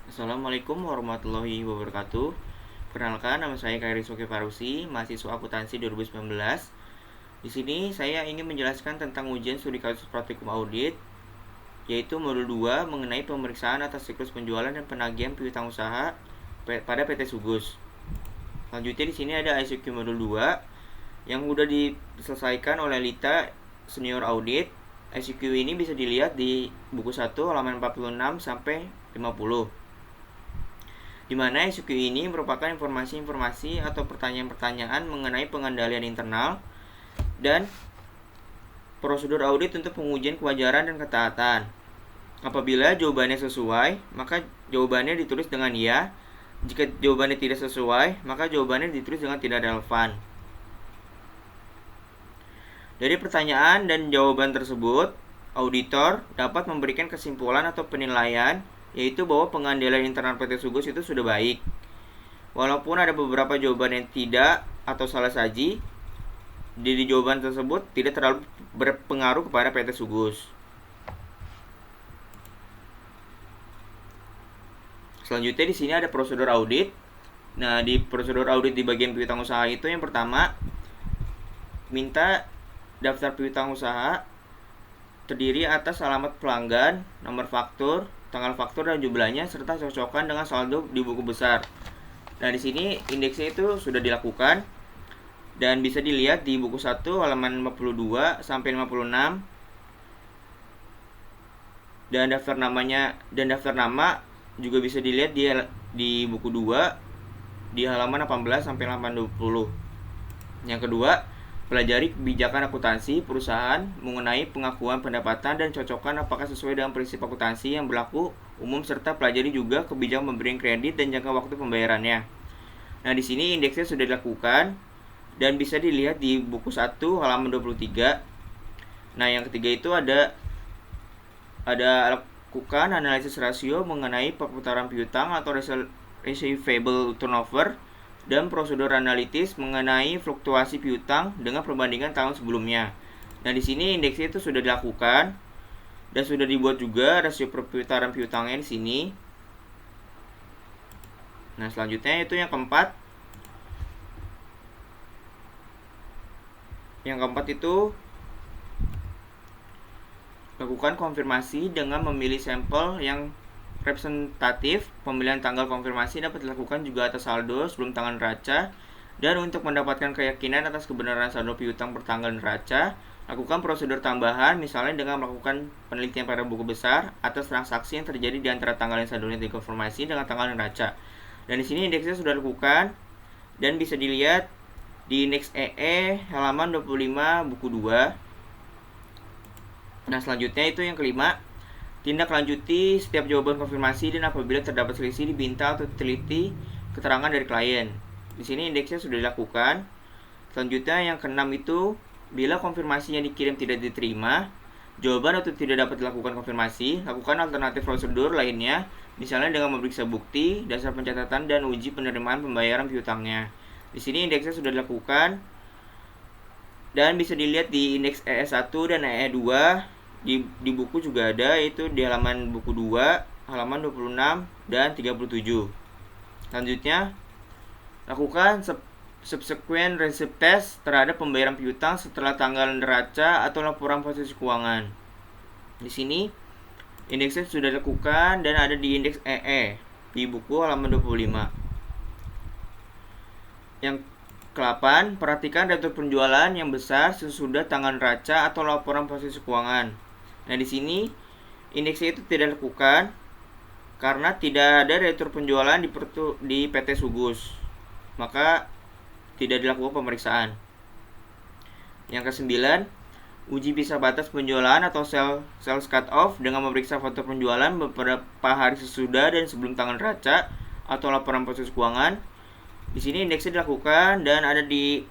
Assalamualaikum warahmatullahi wabarakatuh. Perkenalkan, nama saya Kairi Soki Parusi, mahasiswa akuntansi 2019. Di sini saya ingin menjelaskan tentang ujian studi kasus praktikum audit, yaitu modul 2 mengenai pemeriksaan atas siklus penjualan dan penagihan piutang usaha pada PT Sugus. Selanjutnya di sini ada ICQ modul 2 yang sudah diselesaikan oleh Lita Senior Audit. ICQ ini bisa dilihat di buku 1 halaman 46 sampai 50. Di mana SQ ini merupakan informasi-informasi atau pertanyaan-pertanyaan mengenai pengendalian internal dan prosedur audit untuk pengujian kewajaran dan ketaatan. Apabila jawabannya sesuai, maka jawabannya ditulis dengan ya. Jika jawabannya tidak sesuai, maka jawabannya ditulis dengan tidak relevan. Dari pertanyaan dan jawaban tersebut, auditor dapat memberikan kesimpulan atau penilaian, yaitu bahwa pengendalian internal PT Sugus itu sudah baik. Walaupun ada beberapa jawaban yang tidak atau salah saji, di jawaban tersebut tidak terlalu berpengaruh kepada PT Sugus. Selanjutnya di sini ada prosedur audit. Nah, di prosedur audit di bagian piutang usaha itu yang pertama, minta daftar piutang usaha terdiri atas alamat pelanggan, nomor faktur, tanggal faktur dan jumlahnya serta cocokkan dengan saldo di buku besar. Nah, di sini indeksnya itu sudah dilakukan dan bisa dilihat di buku 1 halaman 52 sampai 56. Dan daftar nama juga bisa dilihat di buku 2 di halaman 18 sampai halaman 20. Yang kedua, pelajari kebijakan akuntansi perusahaan mengenai pengakuan pendapatan dan cocokkan apakah sesuai dengan prinsip akuntansi yang berlaku umum serta pelajari juga kebijakan pemberian kredit dan jangka waktu pembayarannya. Nah, di sini indeksnya sudah dilakukan dan bisa dilihat di buku 1 halaman 23. Nah, yang ketiga itu ada lakukan analisis rasio mengenai perputaran piutang atau receivable turnover dan prosedur analitis mengenai fluktuasi piutang dengan perbandingan tahun sebelumnya. Nah, di sini indeksnya itu sudah dilakukan dan sudah dibuat juga rasio perputaran piutangnya di sini. Nah, selanjutnya itu yang keempat. Yang keempat itu lakukan konfirmasi dengan memilih sampel yang representatif. Pemilihan tanggal konfirmasi dapat dilakukan juga atas saldo sebelum tanggal neraca. Dan untuk mendapatkan keyakinan atas kebenaran saldo piutang per tanggal neraca, lakukan prosedur tambahan, misalnya dengan melakukan penelitian pada buku besar atas transaksi yang terjadi di antara tanggal yang saldonya dikonfirmasi dengan tanggal neraca. Dan di sini indeksnya sudah dilakukan dan bisa dilihat di indeks EE halaman 25 buku 2. Nah, selanjutnya itu yang kelima, tindak lanjuti setiap jawaban konfirmasi dan apabila terdapat selisih diminta atau teliti keterangan dari klien. Di sini indeksnya sudah dilakukan. Selanjutnya yang keenam itu, bila konfirmasi yang dikirim tidak diterima, jawaban atau tidak dapat dilakukan konfirmasi, lakukan alternatif prosedur lainnya, misalnya dengan memeriksa bukti, dasar pencatatan dan uji penerimaan pembayaran piutangnya. Di sini indeksnya sudah dilakukan dan bisa dilihat di indeks EE1 dan EE2. Di buku juga ada, yaitu di halaman buku 2 halaman 26 dan 37. Selanjutnya, lakukan subsequent receipt test terhadap pembayaran piutang setelah tanggal neraca atau laporan posisi keuangan. Di sini indeksnya sudah dilakukan dan ada di indeks EE di buku halaman 25. Yang ke-8, perhatikan daftar penjualan yang besar sesudah tanggal neraca atau laporan posisi keuangan. Nah, di sini indeksnya itu tidak dilakukan karena tidak ada retur penjualan di PT Sugus, maka tidak dilakukan pemeriksaan. Yang ke-9, uji bisa batas penjualan atau sales cut off dengan memeriksa foto penjualan beberapa hari sesudah dan sebelum tanggal neraca atau laporan posisi keuangan. Di sini indeksnya dilakukan dan ada di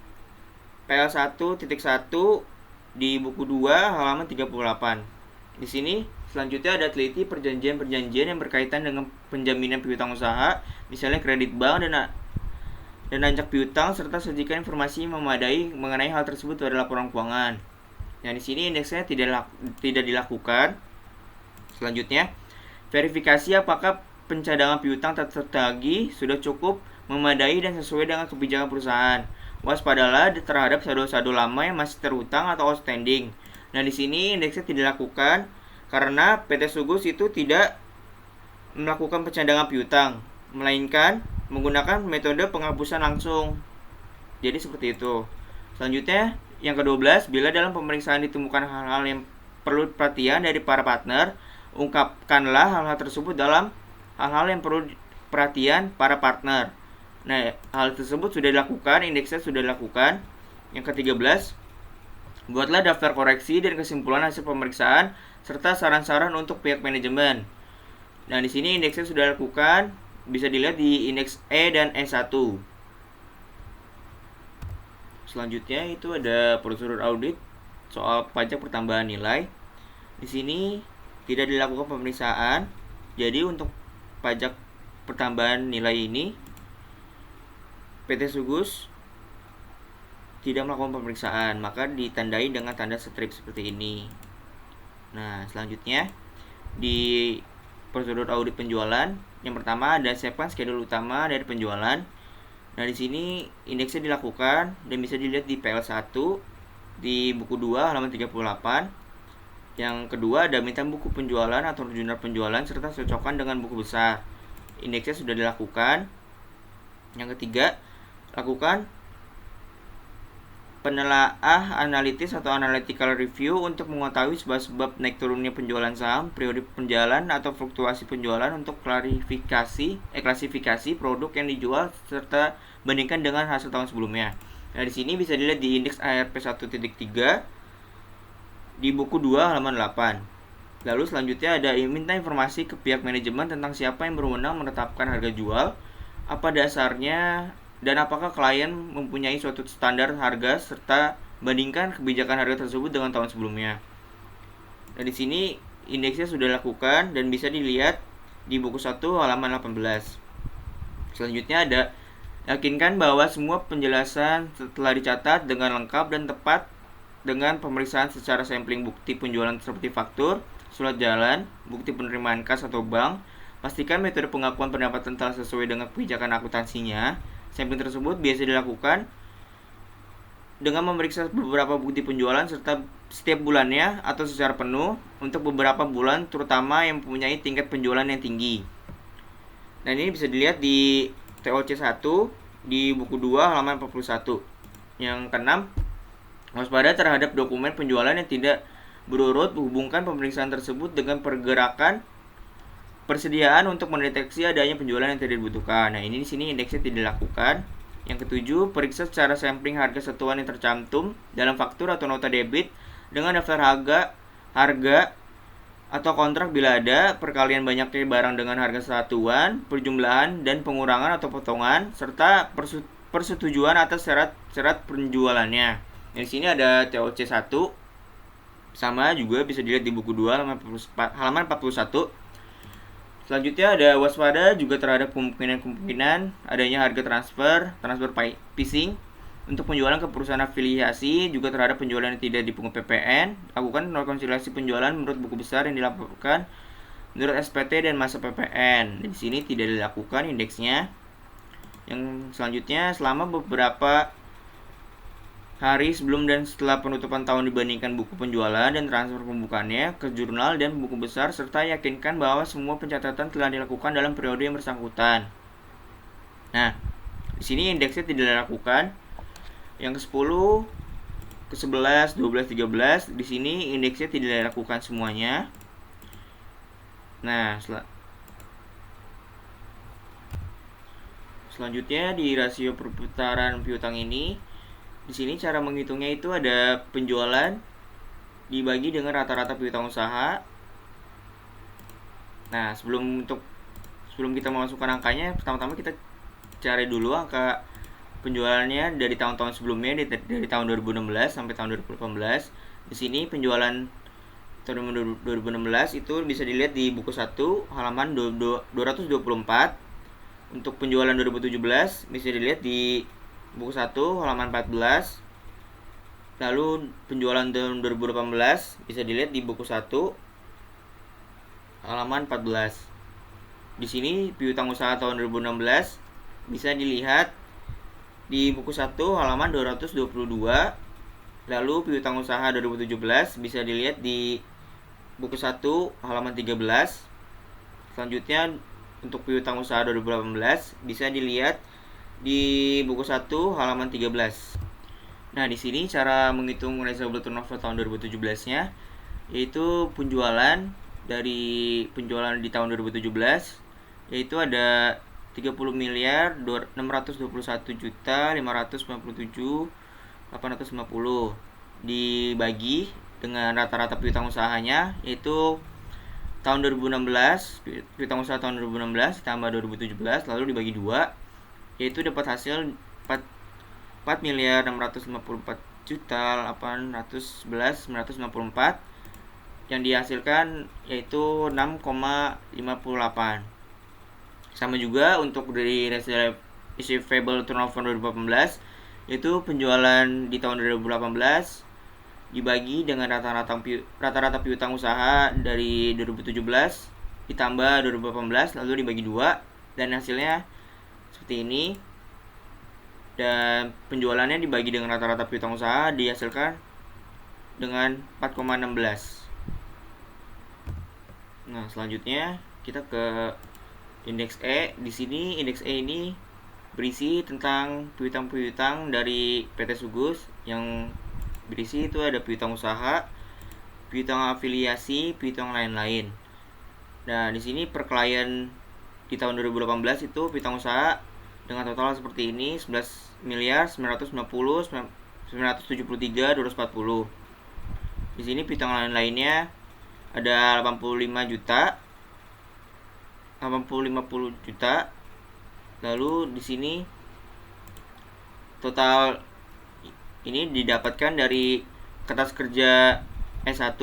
PL1.1 di buku 2 halaman 38. Di sini selanjutnya ada teliti perjanjian-perjanjian yang berkaitan dengan penjaminan piutang usaha, misalnya kredit bank dan anjak piutang, serta sajikan informasi memadai mengenai hal tersebut pada laporan keuangan. Nah, di sini indeksnya tidak dilakukan. Selanjutnya, verifikasi apakah pencadangan piutang tak tertagih sudah cukup memadai dan sesuai dengan kebijakan perusahaan. Waspadalah terhadap saldo-saldo lama yang masih terhutang atau outstanding. Nah, di sini indeksnya tidak dilakukan karena PT Sugus itu tidak melakukan pencadangan piutang, melainkan menggunakan metode penghapusan langsung. Jadi seperti itu. Selanjutnya, yang ke-12, bila dalam pemeriksaan ditemukan hal-hal yang perlu perhatian dari para partner, ungkapkanlah hal-hal tersebut dalam hal-hal yang perlu perhatian para partner. Nah, hal tersebut sudah dilakukan, indeksnya sudah dilakukan. Yang ke-13, buatlah daftar koreksi dan kesimpulan hasil pemeriksaan serta saran-saran untuk pihak manajemen. Nah, di sini indeksnya sudah dilakukan, bisa dilihat di indeks E dan E1. Selanjutnya itu ada prosedur audit soal pajak pertambahan nilai. Di sini tidak dilakukan pemeriksaan. Jadi untuk pajak pertambahan nilai ini PT Sugus tidak melakukan pemeriksaan, maka ditandai dengan tanda strip seperti ini. Nah, selanjutnya di prosedur audit penjualan, yang pertama ada siapkan schedule utama dari penjualan. Nah, di sini indeksnya dilakukan dan bisa dilihat di PL1 di buku 2 halaman 38. Yang kedua ada minta buku penjualan atau jurnal penjualan serta cocokkan dengan buku besar. Indeksnya sudah dilakukan. Yang ketiga, lakukan penelaah analitis atau analytical review untuk mengetahui sebab-sebab naik turunnya penjualan saham, periode penjualan atau fluktuasi penjualan untuk klasifikasi produk yang dijual serta bandingkan dengan hasil tahun sebelumnya. Nah, di sini bisa dilihat di indeks ARP 1.3 di buku 2 halaman 8. Lalu selanjutnya ada minta informasi ke pihak manajemen tentang siapa yang berwenang menetapkan harga jual, apa dasarnya, dan apakah klien mempunyai suatu standar harga serta bandingkan kebijakan harga tersebut dengan tahun sebelumnya. Nah, di sini indeksnya sudah dilakukan dan bisa dilihat di buku 1 halaman 18. Selanjutnya ada yakinkan bahwa semua penjelasan telah dicatat dengan lengkap dan tepat dengan pemeriksaan secara sampling bukti penjualan seperti faktur, surat jalan, bukti penerimaan kas atau bank. Pastikan metode pengakuan pendapatan telah sesuai dengan kebijakan akuntansinya. Sampling tersebut biasa dilakukan dengan memeriksa beberapa bukti penjualan serta setiap bulannya atau secara penuh untuk beberapa bulan terutama yang mempunyai tingkat penjualan yang tinggi. Nah, ini bisa dilihat di TOC 1 di buku 2 halaman 41. Yang keenam, waspada terhadap dokumen penjualan yang tidak berurut. Hubungkan pemeriksaan tersebut dengan pergerakan persediaan untuk mendeteksi adanya penjualan yang tidak dibutuhkan. Nah, ini di sini indeksnya tidak dilakukan. Yang ketujuh, periksa secara sampling harga satuan yang tercantum dalam faktur atau nota debit dengan daftar harga atau kontrak bila ada, perkalian banyaknya barang dengan harga satuan, perjumlahan dan pengurangan atau potongan, serta persetujuan atas syarat penjualannya. Di sini ada TOC 1 sama juga bisa dilihat di buku 2 halaman 41. Selanjutnya ada waspada juga terhadap kemungkinan adanya harga transfer phishing untuk penjualan ke perusahaan afiliasi, juga terhadap penjualan yang tidak dipungut PPN. Lakukan rekonsiliasi penjualan menurut buku besar yang dilaporkan menurut SPT dan masa PPN. Di sini tidak dilakukan indeksnya. Yang selanjutnya, selama beberapa hari sebelum dan setelah penutupan tahun dibandingkan buku penjualan dan transfer pembukaannya ke jurnal dan buku besar, serta yakinkan bahwa semua pencatatan telah dilakukan dalam periode yang bersangkutan. Nah, di sini indeksnya tidak dilakukan. Yang ke-10, ke-11, 12, 13 di sini indeksnya tidak dilakukan semuanya. Nah, selanjutnya di rasio perputaran piutang ini, di sini cara menghitungnya itu ada penjualan dibagi dengan rata-rata piutang usaha. Nah, sebelum kita memasukkan angkanya, pertama-tama kita cari dulu angka penjualannya dari tahun-tahun sebelumnya, dari tahun 2016 sampai tahun 2018. Di sini penjualan tahun 2016 itu bisa dilihat di buku 1 halaman 224. Untuk penjualan 2017 bisa dilihat di buku 1 halaman 14. Lalu penjualan tahun 2018 bisa dilihat di buku 1 halaman 14. Di sini piutang usaha tahun 2016 bisa dilihat di buku 1 halaman 222. Lalu piutang usaha 2017 bisa dilihat di buku 1 halaman 13. Selanjutnya untuk piutang usaha 2018 bisa dilihat di buku 1 halaman 13. Nah, di sini cara menghitung residual turnover tahun 2017-nya yaitu penjualan dari penjualan di tahun 2017 yaitu ada 30 miliar 621 juta 597.850 dibagi dengan rata-rata piutang usahanya yaitu tahun 2016, piutang usaha tahun 2016 ditambah 2017 lalu dibagi 2 yaitu dapat hasil 4 miliar 654 juta 811.954 yang dihasilkan yaitu 6,58. Sama juga untuk dari receivable turnover 2018 yaitu penjualan di tahun 2018 dibagi dengan rata-rata piutang usaha dari 2017 ditambah 2018 lalu dibagi 2 dan hasilnya seperti ini. Dan penjualannya dibagi dengan rata-rata piutang usaha dihasilkan dengan 4,16. Nah, selanjutnya kita ke indeks E. Di sini indeks E ini berisi tentang piutang-piutang dari PT Sugus yang berisi itu ada piutang usaha, piutang afiliasi, piutang lain-lain. Nah, di sini per klien di tahun 2018 itu piutang usaha dengan total seperti ini 11 miliar 973.240. Di sini piutang lain-lainnya ada 85 juta. Lalu di sini total ini didapatkan dari kertas kerja S1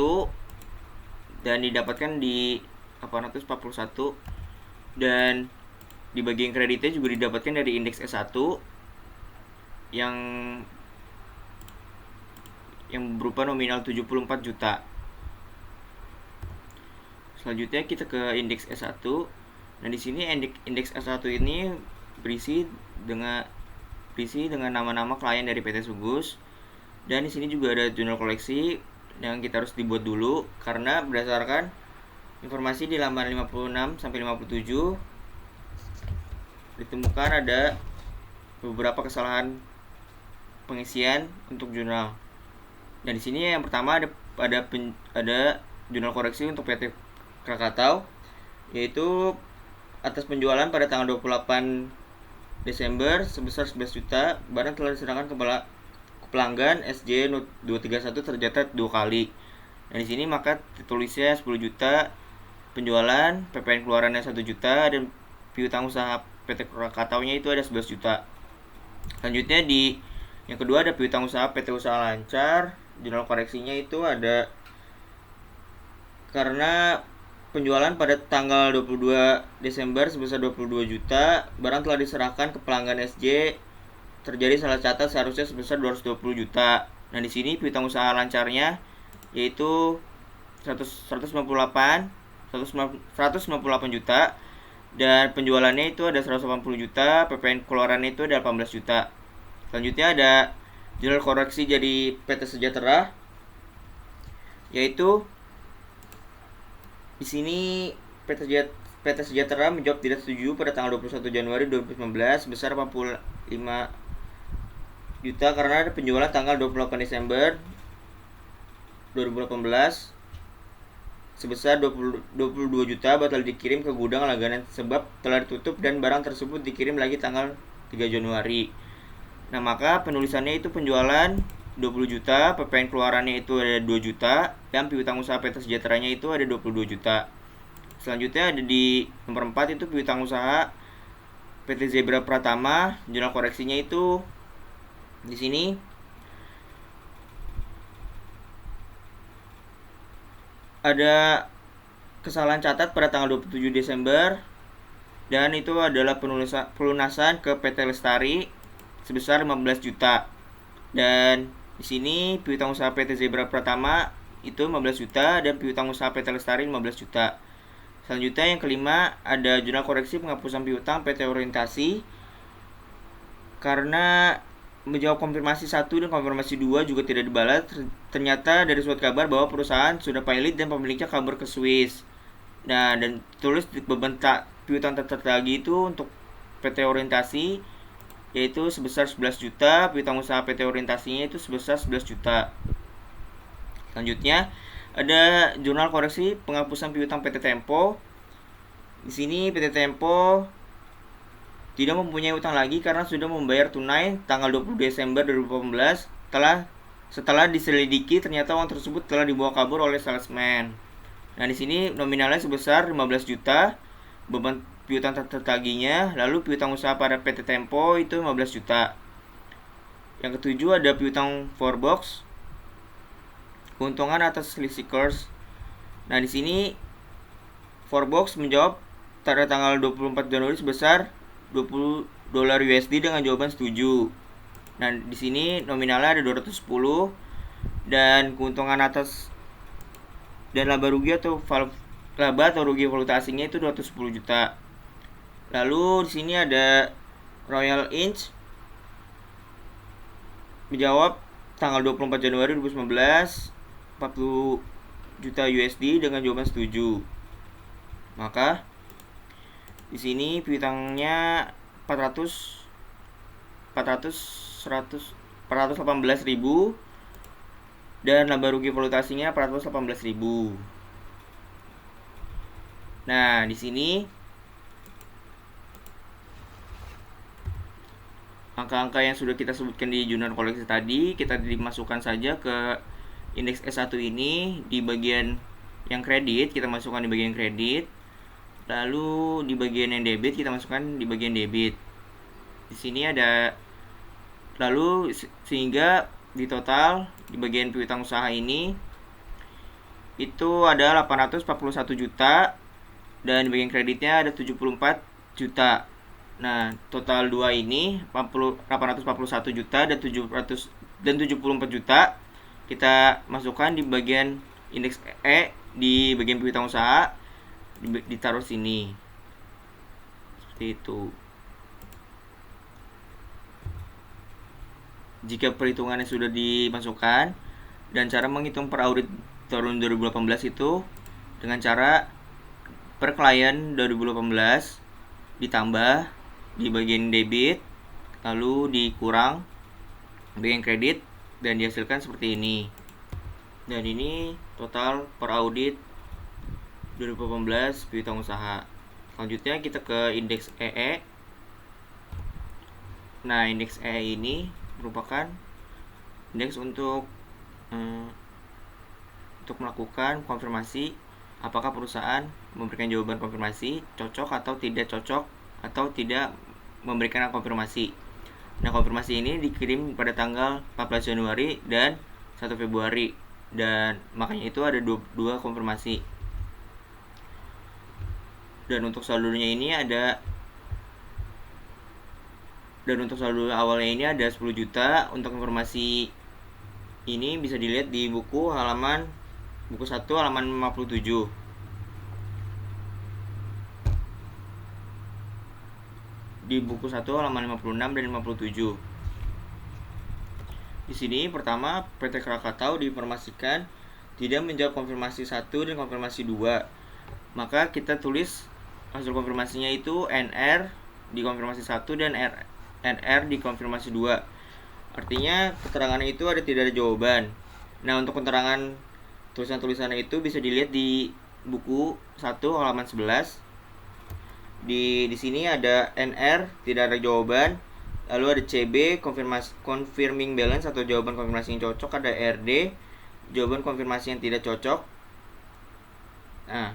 dan didapatkan di 841 dan di bagian kreditnya juga didapatkan dari indeks S1 yang berupa nominal 74 juta. Selanjutnya kita ke indeks S1. Nah, di sini indeks S1 ini berisi dengan nama-nama klien dari PT Sugus. Dan di sini juga ada jurnal koleksi yang kita harus dibuat dulu karena berdasarkan informasi di halaman 56 sampai 57 ditemukan ada beberapa kesalahan pengisian untuk jurnal. Dan di sini yang pertama ada jurnal koreksi untuk PT Krakatau yaitu atas penjualan pada tanggal 28 Desember sebesar 11 juta, barang telah diserahkan ke pelanggan SJ 231 tercatat 2 kali. Dan di sini maka tertulisnya 10 juta penjualan, PPN keluarannya 1 juta dan piutang usaha PT Krakataunya itu ada 11 juta. Selanjutnya di yang kedua ada piutang usaha PT Usaha Lancar. Jurnal koreksinya itu ada karena penjualan pada tanggal 22 Desember sebesar 22 juta, barang telah diserahkan ke pelanggan SJ terjadi salah catat seharusnya sebesar 220 juta. Nah, di sini piutang usaha lancarnya yaitu 198 juta dan penjualannya itu ada 180 juta, PPN keluarannya itu ada 18 juta. Selanjutnya ada jurnal koreksi jadi PT Sejahtera yaitu di sini PT Sejahtera menjawab tidak setuju pada tanggal 21 Januari 2019 sebesar 45 juta karena ada penjualan tanggal 28 Desember 2018 sebesar 22 juta batal dikirim ke gudang langganan sebab telah ditutup dan barang tersebut dikirim lagi tanggal 3 Januari. Nah, maka penulisannya itu penjualan 20 juta, PPN keluarannya itu ada 2 juta, dan piutang usaha PT Sejahteranya itu ada 22 juta. Selanjutnya ada di nomor 4 itu piutang usaha PT Zebra Pratama, jurnal koreksinya itu di sini ada kesalahan catat pada tanggal 27 Desember dan itu adalah pelunasan ke PT Lestari sebesar 15 juta. Dan di sini piutang usaha PT Zebra Pratama itu 15 juta dan piutang usaha PT Lestari 15 juta. Selanjutnya yang kelima ada jurnal koreksi penghapusan piutang PT Orientasi. Karena menjawab konfirmasi 1 dan konfirmasi 2 juga tidak dibalas, ternyata dari surat kabar bahwa perusahaan sudah pilot dan pemiliknya kabur ke Swiss. Nah, dan tulis beban piutang tertagih itu untuk PT Orientasi yaitu sebesar 11 juta, piutang usaha PT Orientasinya itu sebesar 11 juta. Selanjutnya ada jurnal koreksi penghapusan piutang PT Tempo. Di sini PT Tempo tidak mempunyai utang lagi karena sudah membayar tunai tanggal 20 Desember 2018 setelah diselidiki ternyata uang tersebut telah dibawa kabur oleh salesman. Nah, di sini nominalnya sebesar 15 juta, beban piutang tertagihnya, lalu piutang usaha pada PT Tempo itu 15 juta. Yang ketujuh ada piutang Forbox, keuntungan atas leaseholders. Nah, di sini Forbox menjawab pada tanggal 24 Januari sebesar $20 USD dengan jawaban setuju. Nah, di sini nominalnya ada 210 dan keuntungan atas dan laba rugi atau rugi valuta asingnya itu 210 juta. Lalu di sini ada Royal Inch menjawab tanggal 24 Januari 2019 40 juta USD dengan jawaban setuju. Maka di sini piutangnya 418.000 dan laba rugi valuta asingnya 418.000. Nah, di sini angka-angka yang sudah kita sebutkan di jurnal koleksi tadi kita dimasukkan saja ke indeks S1 ini. Di bagian yang kredit kita masukkan di bagian kredit, lalu di bagian yang debit kita masukkan di bagian debit. Di sini ada lalu sehingga di total di bagian piutang usaha ini itu ada 841 juta dan di bagian kreditnya ada 74 juta. Nah, total dua ini 841 juta dan 74 juta kita masukkan di bagian indeks E di bagian piutang usaha, ditaruh sini seperti itu. Jika perhitungannya sudah dimasukkan, dan cara menghitung per audit tahun 2018 itu dengan cara per klien 2018 ditambah di bagian debit, lalu dikurang bagian kredit dan dihasilkan seperti ini. Dan ini total per audit 2018 piutang usaha. Selanjutnya kita ke indeks EE. Nah, indeks EE ini merupakan indeks untuk melakukan konfirmasi apakah perusahaan memberikan jawaban konfirmasi cocok atau tidak cocok atau tidak memberikan konfirmasi. Nah, konfirmasi ini dikirim pada tanggal 14 Januari dan 1 Februari dan makanya itu ada dua konfirmasi. Dan untuk saldonya ini ada saldo awalnya ini ada 10 juta. Untuk informasi ini bisa dilihat di buku 1 halaman 57. Di buku 1 halaman 56 dan 57. Di sini pertama PT Krakatau diinformasikan tidak menjawab konfirmasi 1 dan konfirmasi 2. Maka kita tulis hasil konfirmasinya itu NR di konfirmasi 1 dan NR di konfirmasi 2. Artinya keterangannya itu tidak ada jawaban. Nah, untuk keterangan tulisan-tulisannya itu bisa dilihat di buku 1 halaman 11. Di sini ada NR tidak ada jawaban, lalu ada CB confirming balance atau jawaban konfirmasi yang cocok, ada RD jawaban konfirmasi yang tidak cocok. Nah,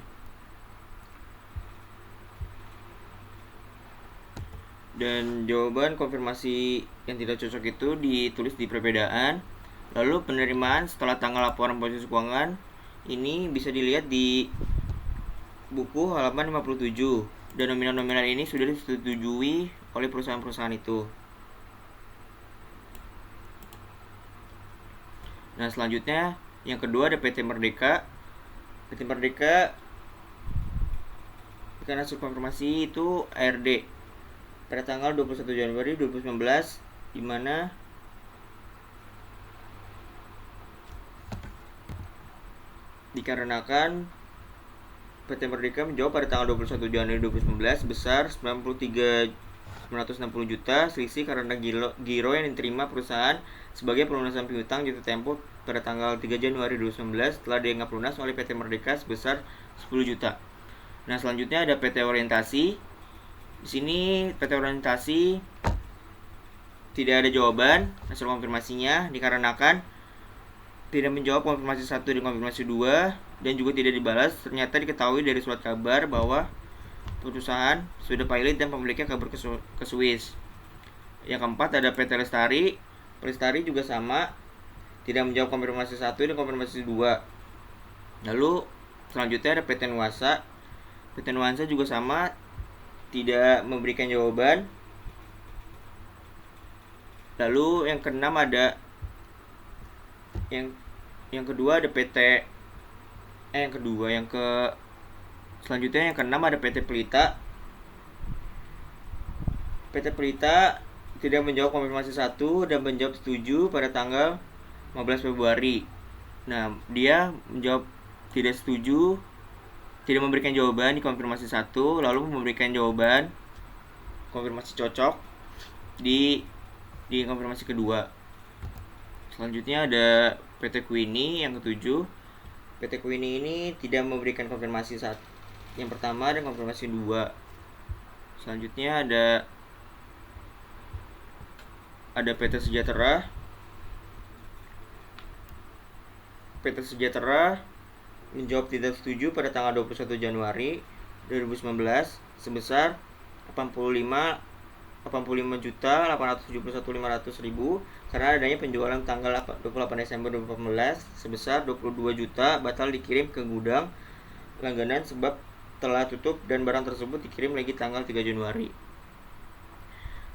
dan jawaban konfirmasi yang tidak cocok itu ditulis di perbedaan. Lalu penerimaan setelah tanggal laporan posisi keuangan ini bisa dilihat di buku halaman 57. Dan nominal-nominal ini sudah disetujui oleh perusahaan-perusahaan itu. Nah, selanjutnya yang kedua ada PT Merdeka. PT Merdeka memberikan hasil konfirmasi itu ARD pada tanggal 21 Januari 2019, di mana dikarenakan PT Merdeka menjawab pada tanggal 21 Januari 2019 sebesar 93.960 juta selisih karena giro yang diterima perusahaan sebagai pelunasan piutang jatuh tempo pada tanggal 3 Januari 2019 telah dianggap lunas oleh PT Merdeka sebesar 10 juta. Nah, selanjutnya ada PT Orientasi. Di sini PT Orientasi tidak ada jawaban hasil konfirmasinya dikarenakan tidak menjawab konfirmasi 1 dan konfirmasi 2 dan juga tidak dibalas. Ternyata diketahui dari surat kabar bahwa perusahaan sudah pilot dan pemiliknya kabur ke Swiss. Yang keempat ada PT Lestari. Lestari juga sama, tidak menjawab konfirmasi 1 dan konfirmasi 2. Lalu selanjutnya ada PT Nuansa. PT Nuansa juga sama, tidak memberikan jawaban. Lalu yang keenam ada yang kedua ada PT selanjutnya yang keenam ada PT Pelita. PT Pelita tidak menjawab konfirmasi 1 dan menjawab setuju pada tanggal 15 Februari. Nah, dia menjawab tidak setuju, tidak memberikan jawaban di konfirmasi 1, lalu memberikan jawaban konfirmasi cocok di konfirmasi kedua. Selanjutnya ada PT Queenie yang ketujuh. PT Queenie ini tidak memberikan konfirmasi yang pertama dan konfirmasi 2. Selanjutnya ada PT Sejahtera. PT Sejahtera menjawab tidak setuju pada tanggal 21 Januari 2019 sebesar 85.871.500.000 karena adanya penjualan tanggal 28 Desember 2018 sebesar 22 juta batal dikirim ke gudang langganan sebab telah tutup dan barang tersebut dikirim lagi tanggal 3 Januari.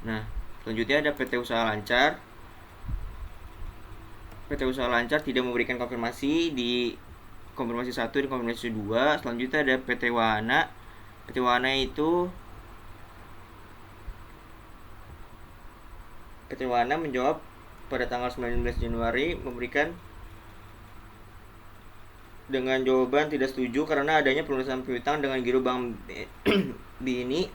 Nah, selanjutnya ada PT Usaha Lancar. PT Usaha Lancar tidak memberikan konfirmasi di konfirmasi 1 dan konfirmasi 2. Selanjutnya ada PT Wahana. PT Wahana itu PT Wahana menjawab pada tanggal 19 Januari memberikan dengan jawaban tidak setuju karena adanya pelunasan piutang dengan giro Bank BNI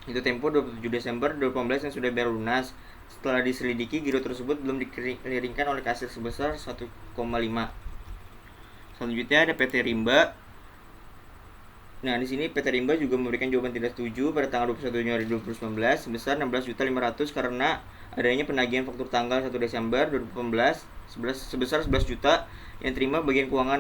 itu tempo 27 Desember 2018 yang sudah bayar lunas. Setelah diselidiki, giro tersebut belum dikeliringkan oleh kasir sebesar 1,5. Selanjutnya ada PT Rimba. Nah, di sini PT Rimba juga memberikan jawaban tidak setuju pada tanggal 21 Januari 2019 sebesar 16.500.000 karena adanya penagihan faktur tanggal 1 Desember 2018 sebesar 11 juta yang terima bagian keuangan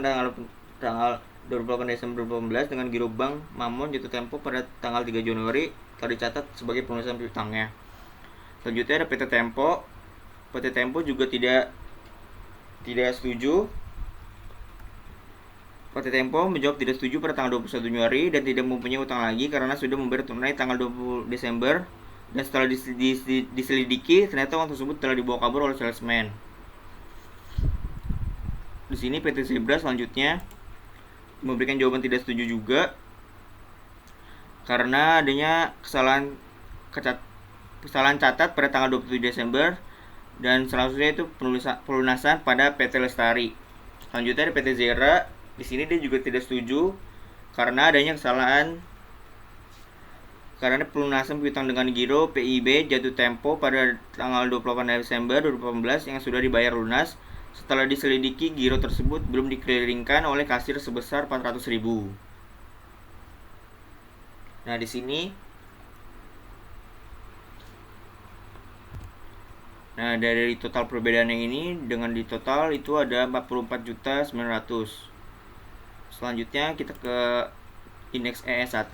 tanggal 28 Desember 2018 dengan giro Bank Mamon jatuh tempo pada tanggal 3 Januari telah dicatat sebagai pelunasan piutangnya. Selanjutnya ada PT Tempo. PT Tempo juga tidak setuju. PT Tempo menjawab tidak setuju pada tanggal 21 Januari dan tidak mempunyai utang lagi karena sudah membayar tunai tanggal 20 Desember dan setelah diselidiki ternyata uang tersebut telah dibawa kabur oleh salesman. Di sini PT Zebra selanjutnya memberikan jawaban tidak setuju juga karena adanya kesalahan catat pada tanggal 27 Desember dan selanjutnya itu pelunasan pada PT Lestari. Selanjutnya ada PT Zera. Di sini dia juga tidak setuju karena adanya kesalahan karena pelunasan piutang dengan giro PIB jatuh tempo pada tanggal 28 Desember 2018 yang sudah dibayar lunas. Setelah diselidiki, giro tersebut belum dikeliringkan oleh kasir sebesar 400.000. Nah, di sini dari total perbedaan yang ini dengan di total itu ada 44.900.000. Selanjutnya kita ke indeks ES1.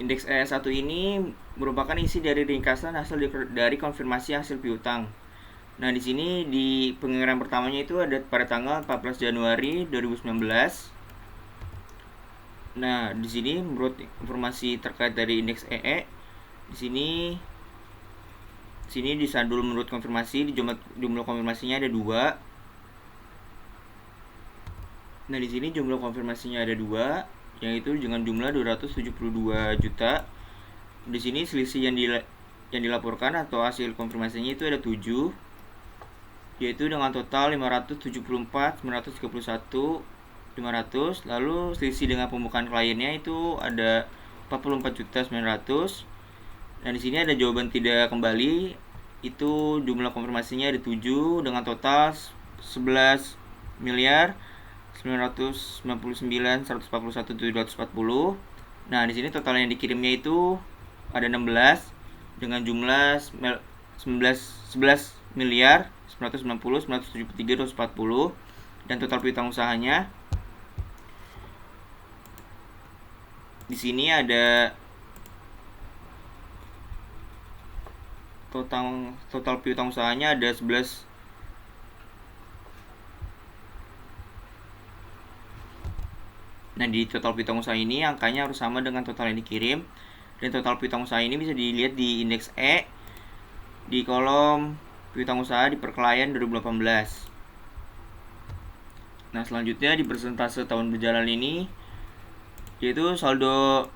Indeks ES1 ini merupakan isi dari ringkasan hasil dari konfirmasi hasil piutang. Nah, di sini di pengingkaran pertamanya itu ada pada tanggal 14 Januari 2019. Nah, di sini menurut informasi terkait dari indeks EE, di sini disadul menurut konfirmasi, di jumlah konfirmasinya ada 2. Nah, di sini jumlah konfirmasinya ada 2. yang itu dengan jumlah 272 juta. Di sini selisih yang dilaporkan atau hasil konfirmasinya itu ada 7, yaitu dengan total 574.931.500. Lalu selisih dengan pembukaan kliennya itu ada 44.900. Dan di sini ada jawaban tidak kembali, itu jumlah konfirmasinya ada 7 dengan total 11 miliar 999.141.740. Nah, di sini total yang dikirimnya itu ada 16 dengan jumlah 11 miliar 990.973.240. Dan total piutang usahanya di sini ada total piutang usahanya ada 11. Nah, di total piutang usaha ini angkanya harus sama dengan total yang dikirim. Dan total piutang usaha ini bisa dilihat di indeks E di kolom piutang usaha di per klien 2018. Nah, selanjutnya di persentase tahun berjalan ini, yaitu saldo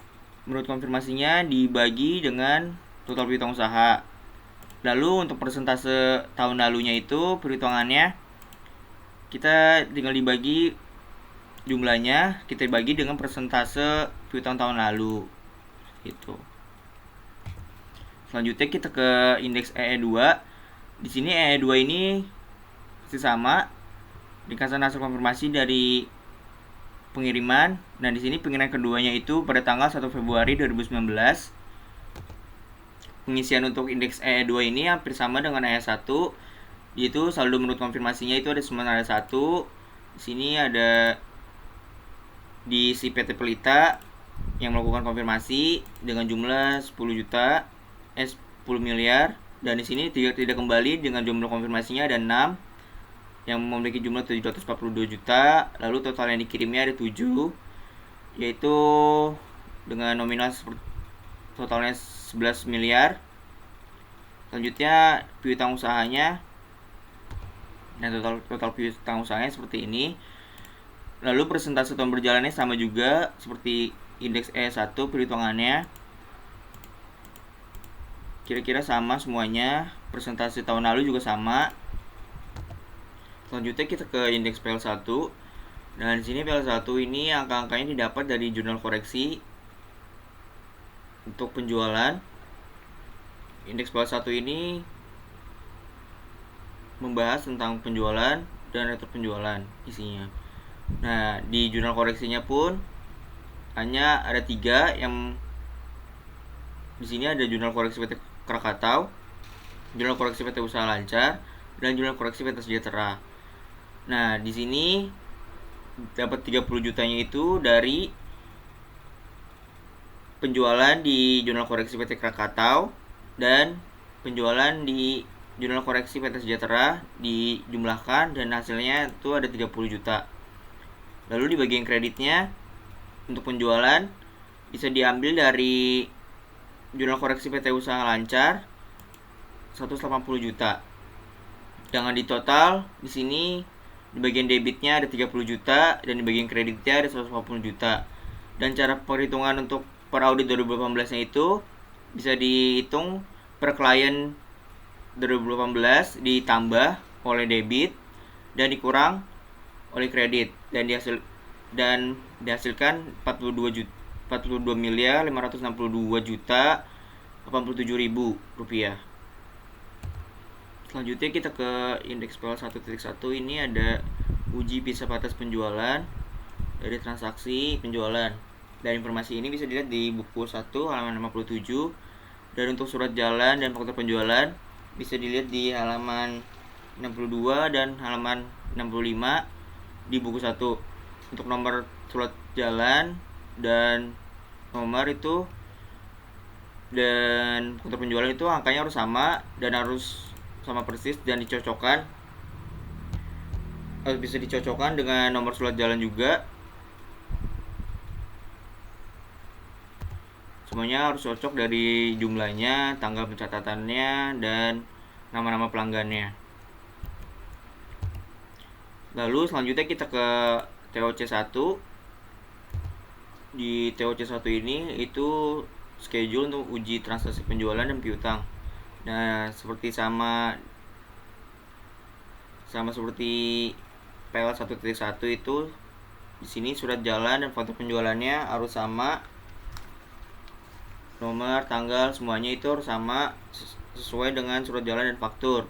menurut konfirmasinya dibagi dengan total piutang usaha. Lalu untuk persentase tahun lalunya itu perhitungannya kita tinggal dibagi jumlahnya, kita bagi dengan persentase piutang tahun lalu gitu. Selanjutnya kita ke indeks EE2. Di sini EE2 ini masih sama dikasih hasil konfirmasi dari pengiriman. Nah, di sini pengiriman keduanya itu pada tanggal 1 Februari 2019. Pengisian untuk indeks EE2 ini hampir sama dengan EE1, yaitu saldo menurut konfirmasinya itu ada 1. Di sini ada di si PT Pelita yang melakukan konfirmasi dengan jumlah 10 miliar. Dan di sini tidak kembali dengan jumlah konfirmasinya ada 6 yang memiliki jumlah 742 juta. Lalu total yang dikirimnya ada 7, yaitu dengan nominal totalnya 11 miliar. Selanjutnya piutang usahanya, dan total piutang usahanya seperti ini. Lalu persentase tahun berjalannya sama juga seperti indeks E1 perhitungannya. Kira-kira sama semuanya. Persentase tahun lalu juga sama. Selanjutnya kita ke indeks PL1. Nah, di sini PL1 ini angka-angkanya didapat dari jurnal koreksi untuk penjualan. Indeks PL1 ini membahas tentang penjualan dan retro penjualan isinya. Nah, di jurnal koreksinya pun hanya ada 3 yang di sini ada jurnal koreksi PT Krakatau, jurnal koreksi PT Usaha Lancar, dan jurnal koreksi PT Sejahtera. Nah, di sini dapat 30 jutanya itu dari penjualan di jurnal koreksi PT Krakatau dan penjualan di jurnal koreksi PT Sejahtera dijumlahkan dan hasilnya itu ada 30 juta. Lalu di bagian kreditnya untuk penjualan bisa diambil dari jurnal koreksi PT Usaha Lancar 180 juta. Dengan di total di sini di bagian debitnya ada 30 juta dan di bagian kreditnya ada 180 juta. Dan cara perhitungan untuk per audit 2018-nya itu bisa dihitung per klien 2018 ditambah oleh debit dan dikurang oleh kredit dan dihasilkan 42 miliar 562 juta 87 ribu rupiah. Selanjutnya kita ke indeks PL 1.1. Ini ada uji bisa batas penjualan dari transaksi penjualan. Dan informasi ini bisa dilihat di buku 1 halaman 57. Dan untuk surat jalan dan faktur penjualan bisa dilihat di halaman 62 dan halaman 65 di buku 1. Untuk nomor surat jalan dan nomor itu dan faktur penjualan itu angkanya harus sama dan harus sama persis dan dicocokkan, bisa dicocokkan dengan nomor surat jalan juga. Semuanya harus cocok dari jumlahnya, tanggal pencatatannya, dan nama-nama pelanggannya. Lalu selanjutnya kita ke TOC 1. di TOC1 ini itu schedule untuk uji transaksi penjualan dan piutang. Nah, sama seperti PL 1.1 itu di sini surat jalan dan faktur penjualannya harus sama, nomor, tanggal, semuanya itu harus sama sesuai dengan surat jalan dan faktur.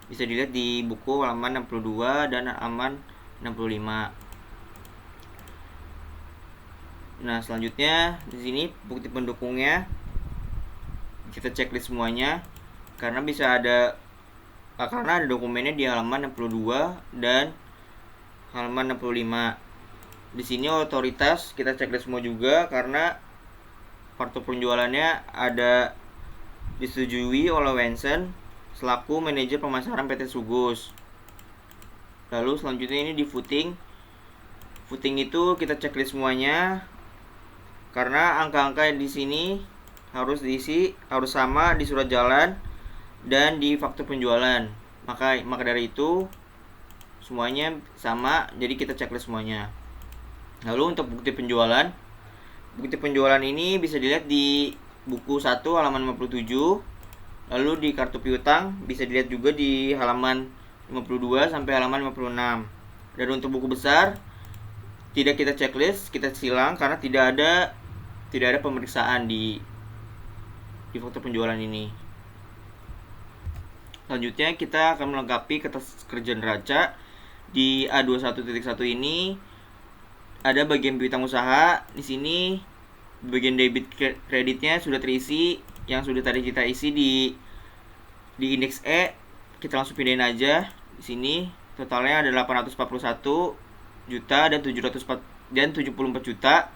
Bisa dilihat di buku halaman 62 dan halaman 65. Nah, selanjutnya di sini bukti pendukungnya kita checklist semuanya karena ada dokumennya di halaman 62 dan halaman 65. Di sini otoritas kita checklist semua juga karena faktur penjualannya ada disetujui oleh Wensen selaku manajer pemasaran PT Sugus. Lalu selanjutnya ini di footing. Footing itu kita checklist semuanya karena angka-angka di sini harus sama di surat jalan dan di faktur penjualan. Maka dari itu semuanya sama, jadi kita checklist semuanya. Lalu untuk bukti penjualan ini bisa dilihat di buku 1 halaman 57. Lalu di kartu piutang bisa dilihat juga di halaman 52 sampai halaman 56. Dan untuk buku besar tidak kita checklist, kita silang karena tidak ada pemeriksaan di faktur penjualan ini. Selanjutnya kita akan melengkapi kertas kerja neraca. Di A21.1 ini ada bagian piutang usaha. Di sini bagian debit kreditnya sudah terisi, yang sudah tadi kita isi di indeks E. Kita langsung pindahin aja. Di sini totalnya ada 841 juta dan 74 juta.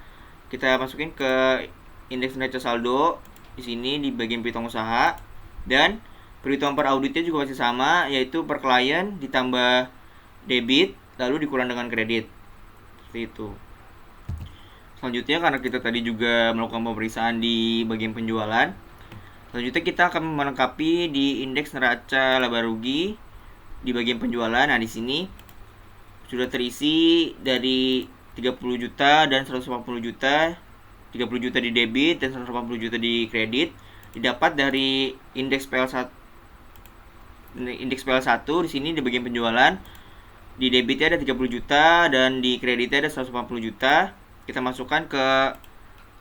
Kita masukin ke indeks neraca saldo di sini di bagian piutang usaha, dan perhitungan per auditnya juga masih sama, yaitu per klien ditambah debit lalu dikurang dengan kredit. Seperti itu. Selanjutnya karena kita tadi juga melakukan pemeriksaan di bagian penjualan, selanjutnya kita akan melengkapi di indeks neraca laba rugi di bagian penjualan. Nah, di sini sudah terisi dari 30 juta dan 180 juta, 30 juta di debit dan 180 juta di kredit, didapat dari indeks PL1. Indeks PL1 di sini di bagian penjualan, di debitnya ada 30 juta dan di kreditnya ada 180 juta. Kita masukkan ke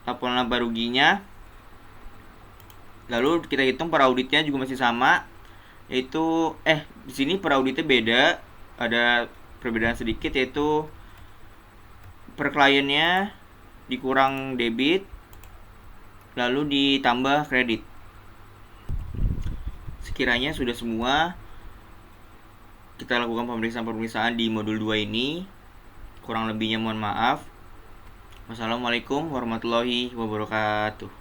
laporan laba ruginya. Lalu kita hitung per auditnya juga masih sama, yaitu di sini per auditnya beda, ada perbedaan sedikit, yaitu per kliennya dikurang debit lalu ditambah kredit. Sekiranya sudah semua, kita lakukan pemeriksaan di modul 2 ini. Kurang lebihnya mohon maaf. Wassalamualaikum warahmatullahi wabarakatuh.